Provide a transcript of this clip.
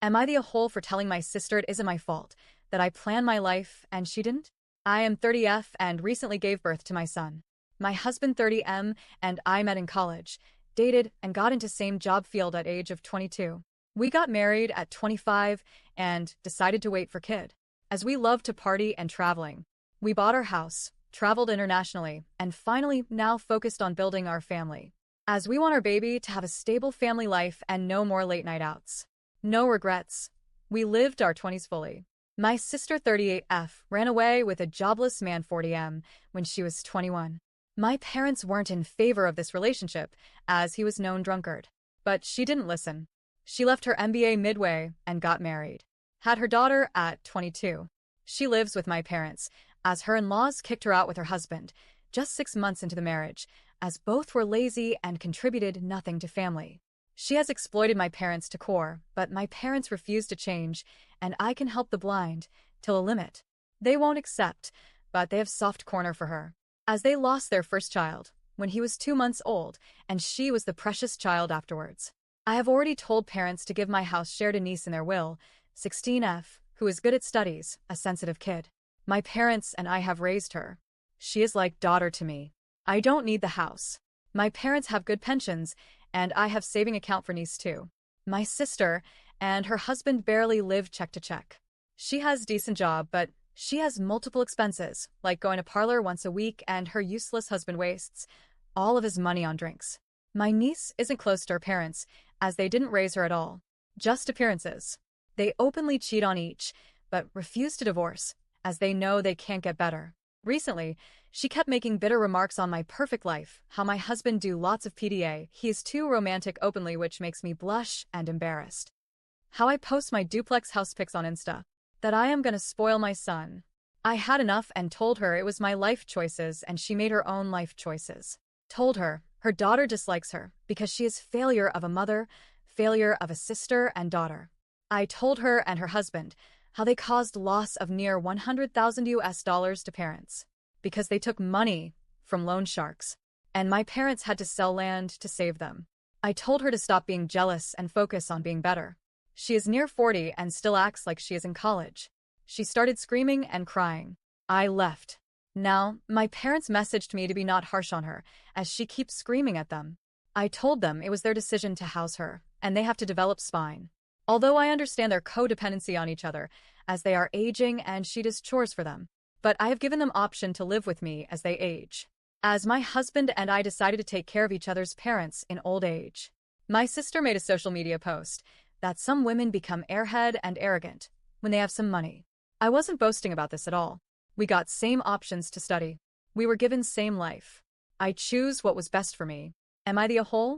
Am I the a-hole for telling my sister it isn't my fault, that I planned my life and she didn't? I am 30F and recently gave birth to my son. My husband 30M and I met in college, dated, and got into same job field at age of 22. We got married at 25 and decided to wait for kid. As we love to party and traveling, we bought our house, traveled internationally, and finally now focused on building our family. As we want our baby to have a stable family life and no more late night outs. No regrets. We lived our 20s fully. My sister 38F ran away with a jobless man 40M when she was 21. My parents weren't in favor of this relationship as he was known drunkard. But she didn't listen. She left her MBA midway and got married. Had her daughter at 22. She lives with my parents, as her in-laws kicked her out with her husband, just 6 months into the marriage, as both were lazy and contributed nothing to family. She has exploited my parents to core, but my parents refuse to change, and I can help the blind, till a limit. They won't accept, but they have soft corner for her. As they lost their first child, when he was 2 months old, and she was the precious child afterwards. I have already told parents to give my house share to niece in their will, 16F, who is good at studies, a sensitive kid. My parents and I have raised her. She is like daughter to me. I don't need the house. My parents have good pensions, and I have saving account for niece too. My sister and her husband barely live check to check. She has decent job, but she has multiple expenses, like going to parlor once a week, and her useless husband wastes all of his money on drinks. My niece isn't close to her parents, as they didn't raise her at all. Just appearances. They openly cheat on each, but refuse to divorce, as they know they can't get better. Recently, she kept making bitter remarks on my perfect life, how my husband do lots of PDA, he is too romantic openly, which makes me blush and embarrassed. How I post my duplex house pics on Insta. That I am gonna spoil my son. I had enough and told her it was my life choices and she made her own life choices. Told her, her daughter dislikes her because she is failure of a mother, failure of a sister and daughter. I told her and her husband how they caused loss of near $100,000 to parents because they took money from loan sharks, and my parents had to sell land to save them. I told her to stop being jealous and focus on being better. She is near 40 and still acts like she is in college. She started screaming and crying. I left. Now, my parents messaged me to be not harsh on her, as she keeps screaming at them. I told them it was their decision to house her, and they have to develop spine. Although I understand their codependency on each other, as they are aging and she does chores for them. But I have given them option to live with me as they age. As my husband and I decided to take care of each other's parents in old age. My sister made a social media post that some women become airhead and arrogant when they have some money. I wasn't boasting about this at all. We got same options to study. We were given same life. I choose what was best for me. Am I the a-hole?